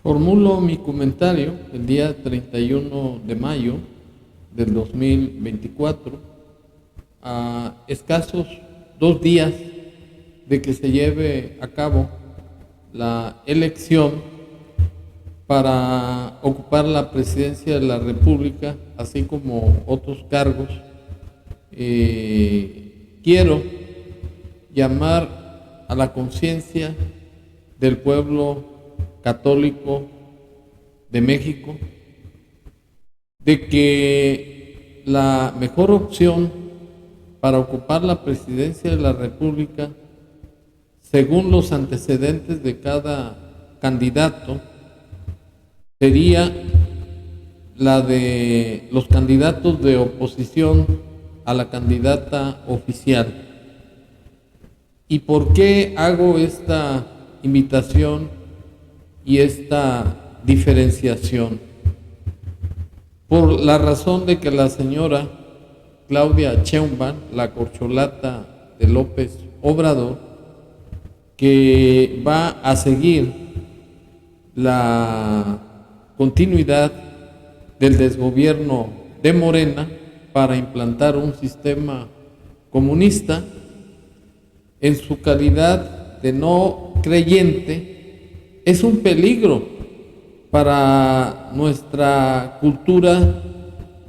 Formulo mi comentario el día 31 de mayo del 2024, a escasos 2 días de que se lleve a cabo la elección para ocupar la presidencia de la República, así como otros cargos. Quiero llamar a la conciencia del pueblo católico de México de que la mejor opción para ocupar la presidencia de la República, según los antecedentes de cada candidato, sería la de los candidatos de oposición a la candidata oficial. ¿Y por qué hago esta invitación y esta diferenciación? Por la razón de que la señora Claudia Sheinbaum, la corcholata de López Obrador, que va a seguir la continuidad del desgobierno de Morena para implantar un sistema comunista, en su calidad de no creyente, es un peligro para nuestra cultura,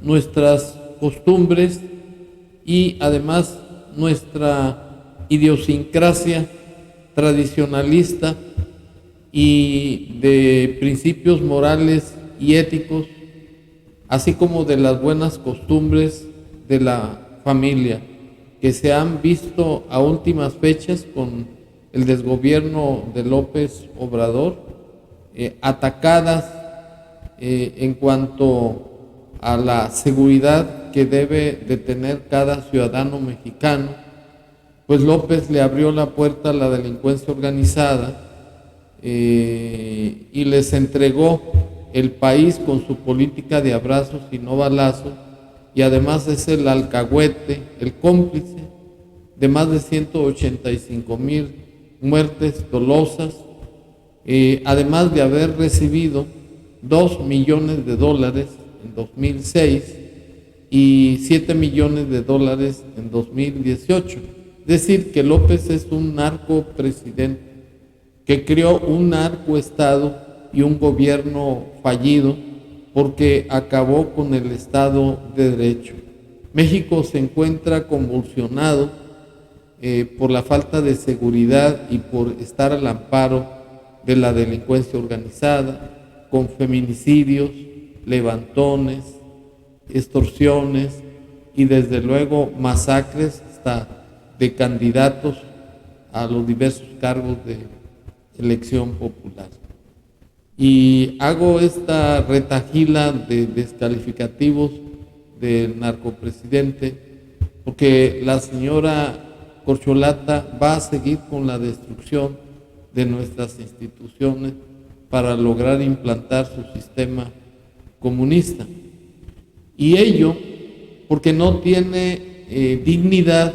nuestras costumbres y además nuestra idiosincrasia tradicionalista y de principios morales y éticos, así como de las buenas costumbres de la familia, que se han visto a últimas fechas con el desgobierno de López Obrador, atacadas en cuanto a la seguridad que debe de tener cada ciudadano mexicano, pues López le abrió la puerta a la delincuencia organizada y les entregó el país con su política de abrazos y no balazos, y además es el alcahuete, el cómplice de más de 185,000 muertes dolosas, además de haber recibido $2 millones en 2006 y $7 millones en 2018. Es decir, que López es un narcopresidente que creó un narcoestado y un gobierno fallido porque acabó con el Estado de Derecho. México se encuentra convulsionado por la falta de seguridad y por estar al amparo de la delincuencia organizada, con feminicidios, levantones, extorsiones y desde luego masacres hasta de candidatos a los diversos cargos de elección popular. Y hago esta retahíla de descalificativos del narcopresidente porque la señora corcholata va a seguir con la destrucción de nuestras instituciones para lograr implantar su sistema comunista. Y ello porque no tiene dignidad,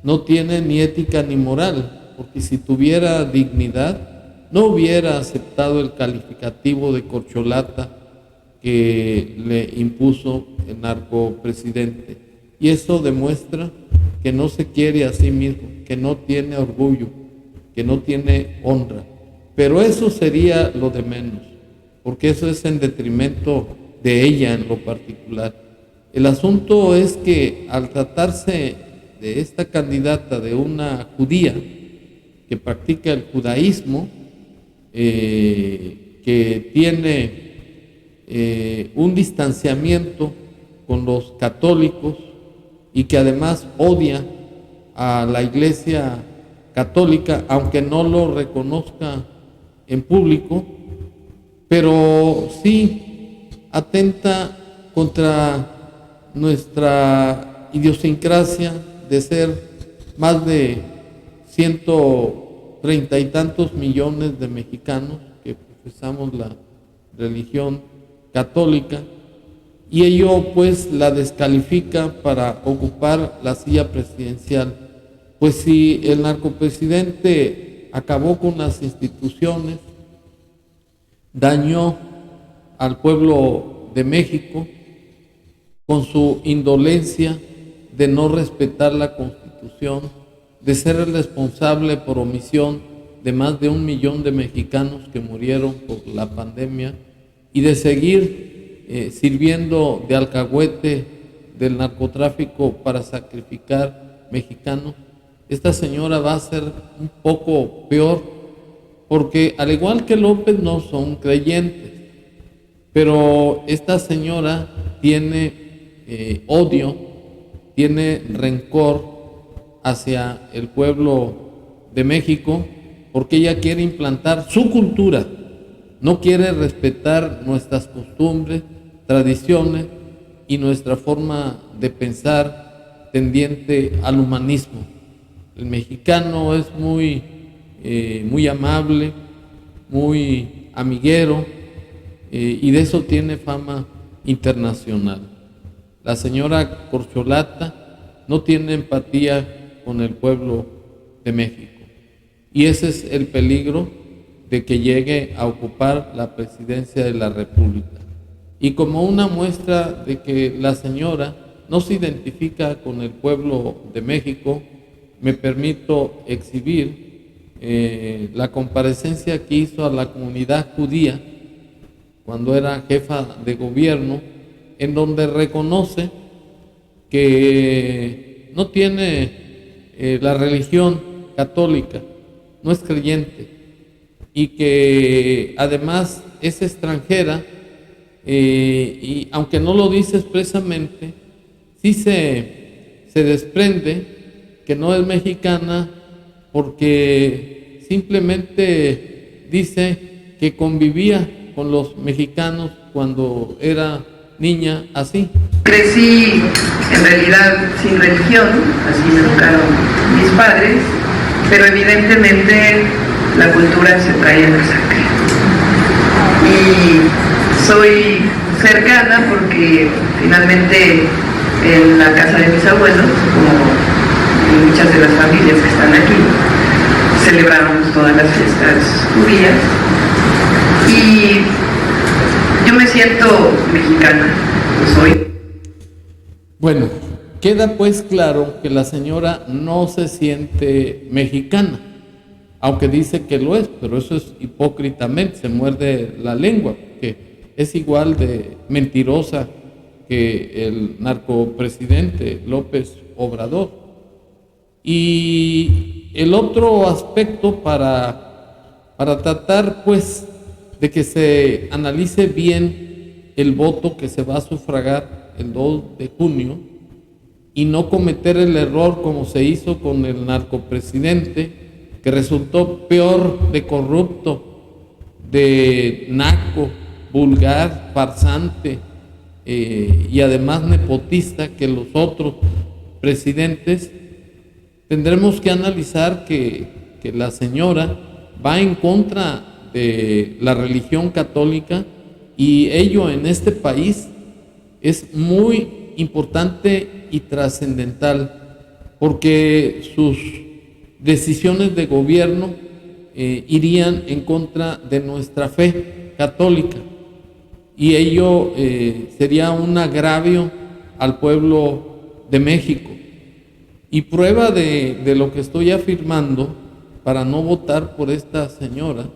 no tiene ni ética ni moral, porque si tuviera dignidad no hubiera aceptado el calificativo de corcholata que le impuso el narcopresidente. Y eso demuestra que no se quiere a sí mismo, que no tiene orgullo, que no tiene honra. Pero eso sería lo de menos, porque eso es en detrimento de ella en lo particular. El asunto es que al tratarse de esta candidata, de una judía que practica el judaísmo, que tiene un distanciamiento con los católicos y que además odia a la Iglesia católica, aunque no lo reconozca en público, pero sí atenta contra nuestra idiosincrasia de ser más de 130 y tantos millones de mexicanos que profesamos la religión católica, y ello pues la descalifica para ocupar la silla presidencial. Pues si el narcopresidente acabó con las instituciones, dañó al pueblo de México con su indolencia de no respetar la Constitución, de ser el responsable por omisión de más de 1 millón de mexicanos que murieron por la pandemia y de seguir sirviendo de alcahuete del narcotráfico para sacrificar mexicanos. Esta señora va a ser un poco peor porque, al igual que López, no son creyentes, pero esta señora tiene odio, tiene rencor hacia el pueblo de México porque ella quiere implantar su cultura, no quiere respetar nuestras costumbres, tradiciones y nuestra forma de pensar tendiente al humanismo. El mexicano es muy amable, muy amiguero, y de eso tiene fama internacional. La señora Corcholata no tiene empatía con el pueblo de México, y ese es el peligro de que llegue a ocupar la presidencia de la República. Y como una muestra de que la señora no se identifica con el pueblo de México, me permito exhibir la comparecencia que hizo a la comunidad judía cuando era jefa de gobierno, en donde reconoce que no tiene la religión católica, no es creyente, y que además es extranjera, y aunque no lo dice expresamente, sí se desprende que no es mexicana porque simplemente dice que convivía con los mexicanos cuando era niña así. Crecí en realidad sin religión, así me educaron mis padres, pero evidentemente la cultura se trae en la sangre. Y soy cercana porque finalmente en la casa de mis abuelos, como en muchas de las familias que están aquí, celebramos todas las fiestas judías y yo me siento mexicana, lo soy. Bueno, queda pues claro que la señora no se siente mexicana, aunque dice que lo es, pero eso es hipócritamente, se muerde la lengua, porque es igual de mentirosa que el narcopresidente López Obrador. Y el otro aspecto para tratar pues de que se analice bien el voto que se va a sufragar el 2 de junio y no cometer el error como se hizo con el narcopresidente, que resultó peor de corrupto, de naco, vulgar, farsante y además nepotista que los otros presidentes. Tendremos que analizar que la señora va en contra de la religión católica y ello en este país es muy importante y trascendental porque sus decisiones de gobierno irían en contra de nuestra fe católica y ello sería un agravio al pueblo de México. Y prueba de lo que estoy afirmando para no votar por esta señora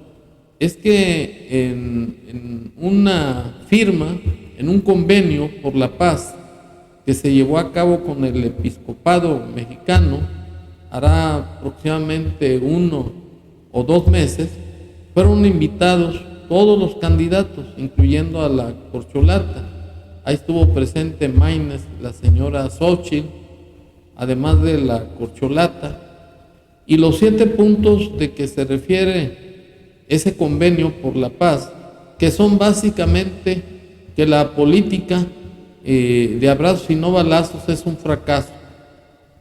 es que en una firma, en un convenio por la paz que se llevó a cabo con el episcopado mexicano, hará aproximadamente 1 o 2 meses, fueron invitados todos los candidatos, incluyendo a la Corcholata. Ahí estuvo presente Maynes, la señora Xochitl, además de la Corcholata, y los 7 puntos de que se refiere ese convenio por la paz, que son básicamente que la política de abrazos y no balazos es un fracaso,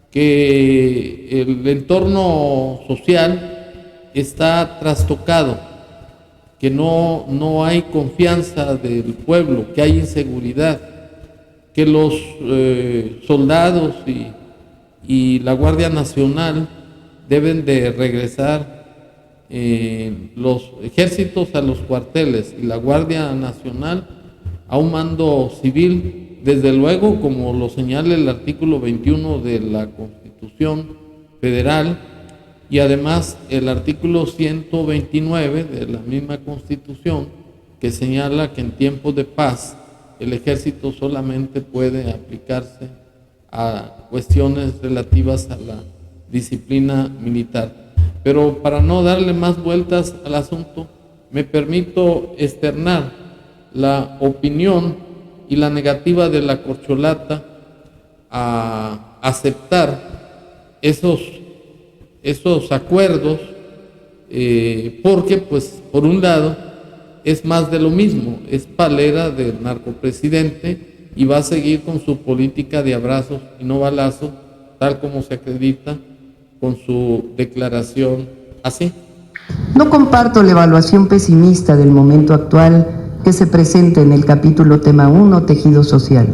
que el entorno social está trastocado, que no hay confianza del pueblo, que hay inseguridad, que los soldados y la Guardia Nacional deben de regresar los ejércitos a los cuarteles y la Guardia Nacional a un mando civil, desde luego, como lo señala el artículo 21 de la Constitución Federal, y además el artículo 129 de la misma Constitución, que señala que en tiempos de paz el ejército solamente puede aplicarse a cuestiones relativas a la disciplina militar. Pero para no darle más vueltas al asunto, me permito externar la opinión y la negativa de la corcholata a aceptar esos acuerdos, porque pues por un lado es más de lo mismo, es palera del narcopresidente y va a seguir con su política de abrazos y no balazos, tal como se acredita con su declaración así. No comparto la evaluación pesimista del momento actual que se presenta en el capítulo tema 1, tejido social.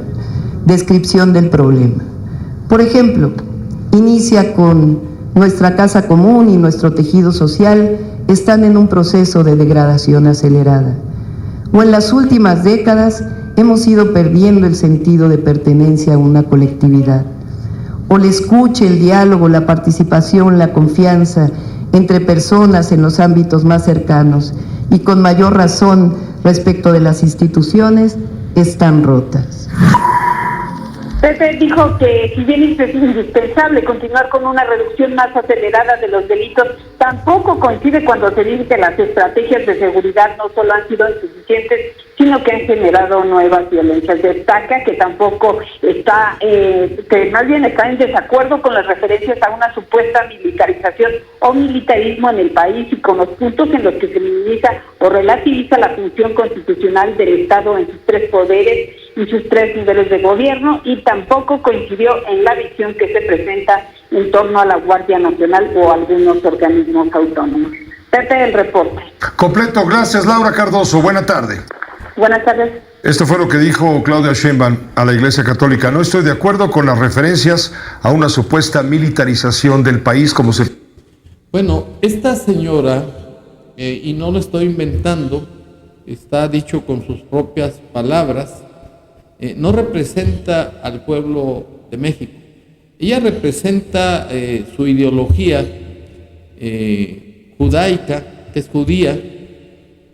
Descripción del problema. Por ejemplo, inicia con: nuestra casa común y nuestro tejido social están en un proceso de degradación acelerada. O en las últimas décadas hemos ido perdiendo el sentido de pertenencia a una colectividad. O la escucha, el diálogo, la participación, la confianza entre personas en los ámbitos más cercanos y con mayor razón respecto de las instituciones están rotas. Pepe dijo que si bien es indispensable continuar con una reducción más acelerada de los delitos, tampoco coincide cuando se dice que las estrategias de seguridad no solo han sido insuficientes, sino que han generado nuevas violencias. Destaca que tampoco está, que más bien está en desacuerdo con las referencias a una supuesta militarización o militarismo en el país y con los puntos en los que se minimiza o relativiza la función constitucional del Estado en sus tres poderes y sus tres niveles de gobierno, y tampoco coincidió en la visión que se presenta en torno a la Guardia Nacional o algunos organismos autónomos. Pepe, el reporte. Completo, gracias Laura Cardoso, buena tarde. Buenas tardes. Esto fue lo que dijo Claudia Sheinbaum a la Iglesia Católica. No estoy de acuerdo con las referencias a una supuesta militarización del país como se... Bueno, esta señora, y no lo estoy inventando, está dicho con sus propias palabras, no representa al pueblo de México. Ella representa su ideología judaica, que es judía,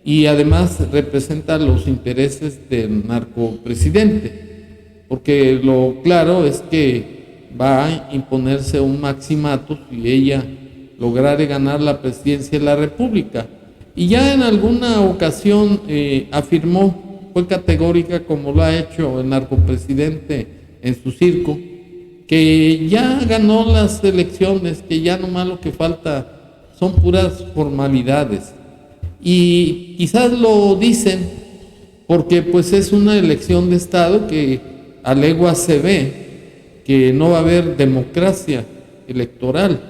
y además representa los intereses del narcopresidente, porque lo claro es que va a imponerse un maximato si ella lograre ganar la presidencia de la República. Y ya en alguna ocasión afirmó, fue categórica como lo ha hecho el narcopresidente en su circo, que ya ganó las elecciones, que ya nomás lo que falta son puras formalidades. Y quizás lo dicen porque pues es una elección de Estado que a legua se ve que no va a haber democracia electoral,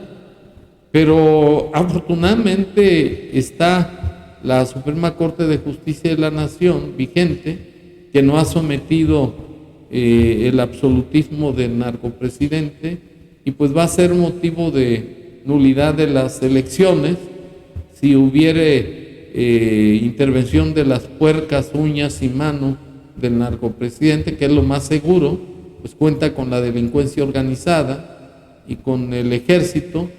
pero afortunadamente está la Suprema Corte de Justicia de la Nación vigente, que no ha sometido el absolutismo del narcopresidente, y pues va a ser motivo de nulidad de las elecciones si hubiere intervención de las puercas uñas y manos del narcopresidente, que es lo más seguro, pues cuenta con la delincuencia organizada y con el ejército,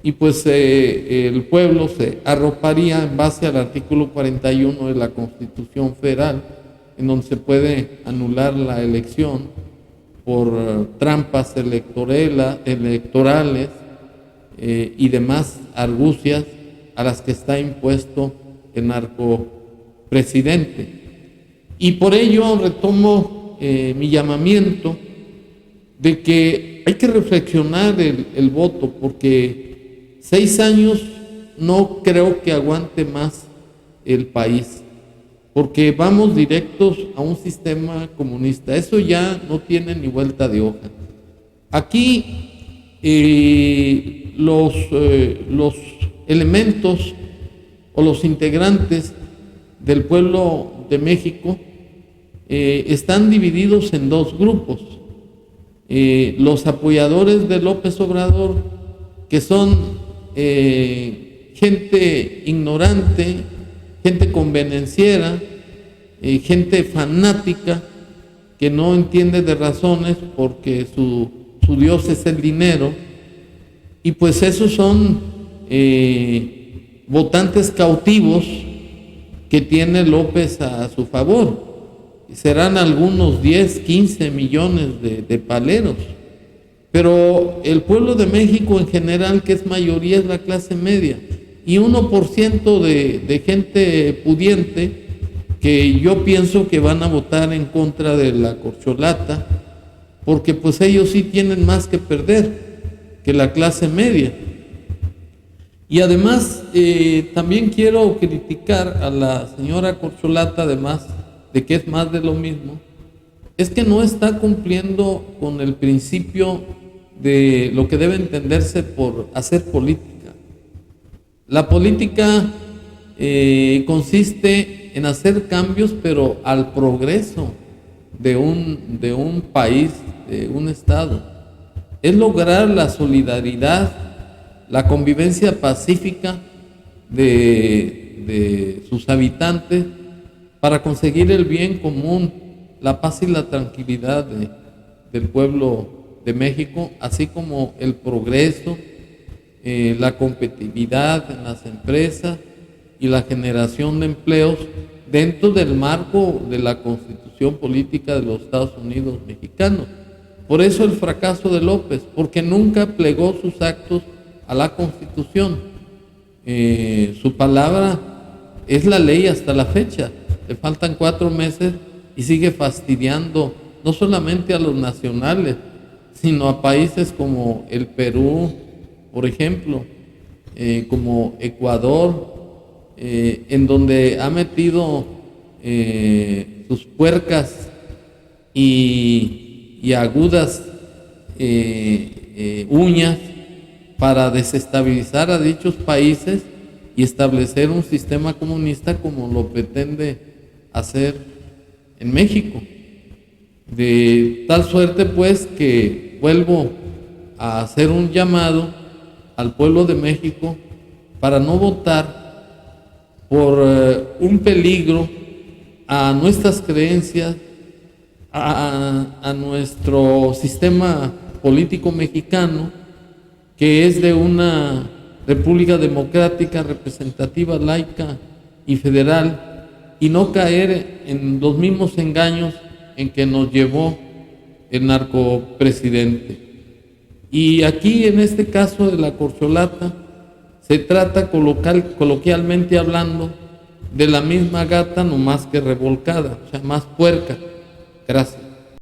y pues el pueblo se arroparía en base al artículo 41 de la Constitución Federal, en donde se puede anular la elección por trampas electorales y demás argucias a las que está impuesto el narcopresidente. Y por ello retomo mi llamamiento de que hay que reflexionar el voto, porque 6 años no creo que aguante más el país, porque vamos directos a un sistema comunista. Eso ya no tiene ni vuelta de hoja. Aquí los elementos o los integrantes del pueblo de México están divididos en 2 grupos. Los apoyadores de López Obrador, que son gente ignorante, gente convenenciera, gente fanática que no entiende de razones porque su Dios es el dinero, y pues esos son votantes cautivos que tiene López a su favor. Serán algunos 10, 15 millones de paleros, pero el pueblo de México en general, que es mayoría, es la clase media, y 1% de gente pudiente que yo pienso que van a votar en contra de la corcholata, porque pues ellos sí tienen más que perder que la clase media. Y además también quiero criticar a la señora corcholata, además de que es más de lo mismo, es que no está cumpliendo con el principio de lo que debe entenderse por hacer política. La política consiste en hacer cambios, pero al progreso de un país, de un estado. Es lograr la solidaridad, la convivencia pacífica de sus habitantes para conseguir el bien común, la paz y la tranquilidad del pueblo de México, así como el progreso, la competitividad en las empresas y la generación de empleos dentro del marco de la Constitución política de los Estados Unidos mexicanos. Por eso el fracaso de López, porque nunca plegó sus actos a la Constitución. Su palabra es la ley hasta la fecha. Le faltan 4 meses y sigue fastidiando no solamente a los nacionales, sino a países como el Perú, por ejemplo, como Ecuador, en donde ha metido sus puercas y agudas uñas para desestabilizar a dichos países y establecer un sistema comunista como lo pretende hacer en México. De tal suerte pues que vuelvo a hacer un llamado al pueblo de México para no votar por un peligro a nuestras creencias, a nuestro sistema político mexicano, que es de una república democrática, representativa, laica y federal, y no caer en los mismos engaños en que nos llevó el narcopresidente. Y aquí, en este caso de la corcholata, se trata coloquialmente hablando de la misma gata, no más que revolcada, o sea, más puerca. Gracias.